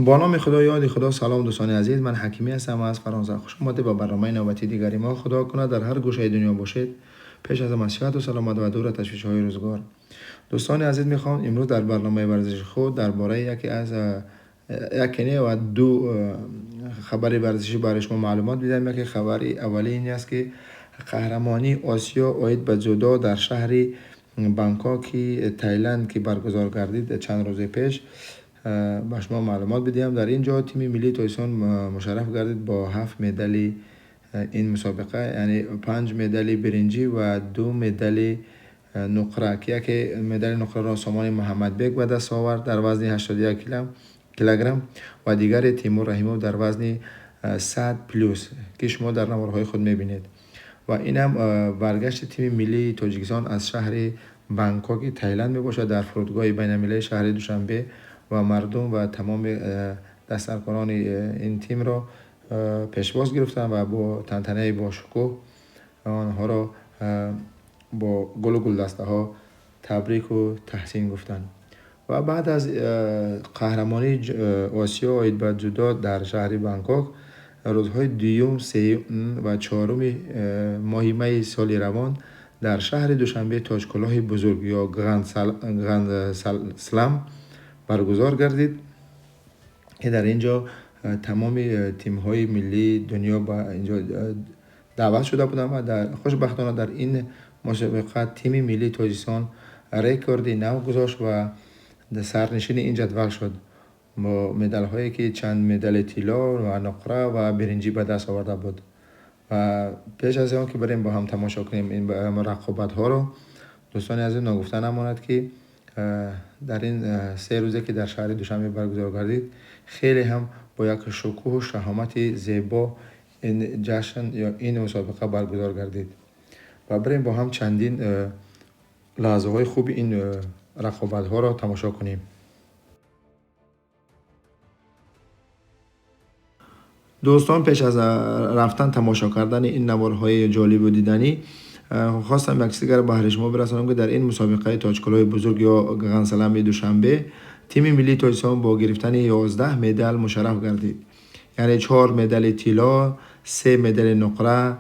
با نام خدا، یاد خدا. سلام دوستان عزیز، من حکیمی هستم از فرانسه. خوش آمدید به برنامه نوبتی دیگری ما. خدا کنه در هر گوشه دنیا باشید. پیش از همه صحت و سلامت و دور تشویش های روزگار. دوستان عزیز، میخوام امروز در برنامه ورزش خود درباره یکی و دو خبر ورزشی برای شما معلومات بدم. یکی خبر اولی این است که قهرمانی آسیا عاید به جودو در شهر بانکوک تایلند که برگزار گردید چند روز پیش به شما معلومات بدیم. در اینجا تیم ملی تاجیکستان مشرف گردید با 7 مدال این مسابقه، یعنی 5 مدال برنجی و 2 مدال نقره که یک مدال نقره را سامان محمد بیگ به دست آورد در وزن 81 کیلوگرم و دیگر تیمور رحیموف در وزن 100 پلوس که شما در نوارهای خود میبینید. و این هم برگشت تیم ملی تاجیکستان از شهر بانکوک تایلند میباشد در فرودگاه بین المللی شهر دوشنبه و مردم و تمام دسترکاران این تیم را پیشواز گرفتند و با تنتنه با شکوه آنها را با گل و گلدسته ها تبریک و تحسین گفتند. و بعد از قهرمانی آسیا عاید به جودو در شهر بانکوک، روزهای دوم، سوم و چهارم ماه می سال روان در شهر دوشنبه تاجکلاه بزرگ یا گراند سلام برگزار گردید که در اینجا تمام تیم های ملی دنیا با اینجا دعوت شده بودند و در خوشبختانه در این مسابقه تیم ملی تاجیکستان رکوردی نو گذاشت و سرنشین این جدول شد با مدال هایی که چند مدال طلا و نقره و برنجی به دست آورده بود. و پیش از آن که بریم با هم تماشا کنیم این رقابت ها رو، دوستان عزیز نگفته نماند که در این 3 روزه که در شهر دوشنبه برگزار گردید، خیلی هم با یک شکوه و شهامت زیبا این جشن یا این مسابقه برگزار گردید و بریم با هم چندین لحظه های خوب این رقابت ها را تماشا کنیم. دوستان، پیش از رفتن تماشا کردن این نوارهای جالب و دیدنی، خواستم یک چیزی را به شما برسانم که در این مسابقه تاجکلاه بزرگ یا گراند سلام دوشنبه تیم ملی تاجیکستان با گرفتن 11 مدال مشرف گردید، یعنی 4 مدال طلا، 3 مدال نقره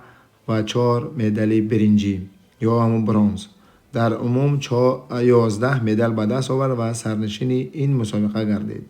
و 4 مدال برنجی یا همون برنز. در عموم 11 مدال به دست آورد و سرنشین این مسابقه گردید.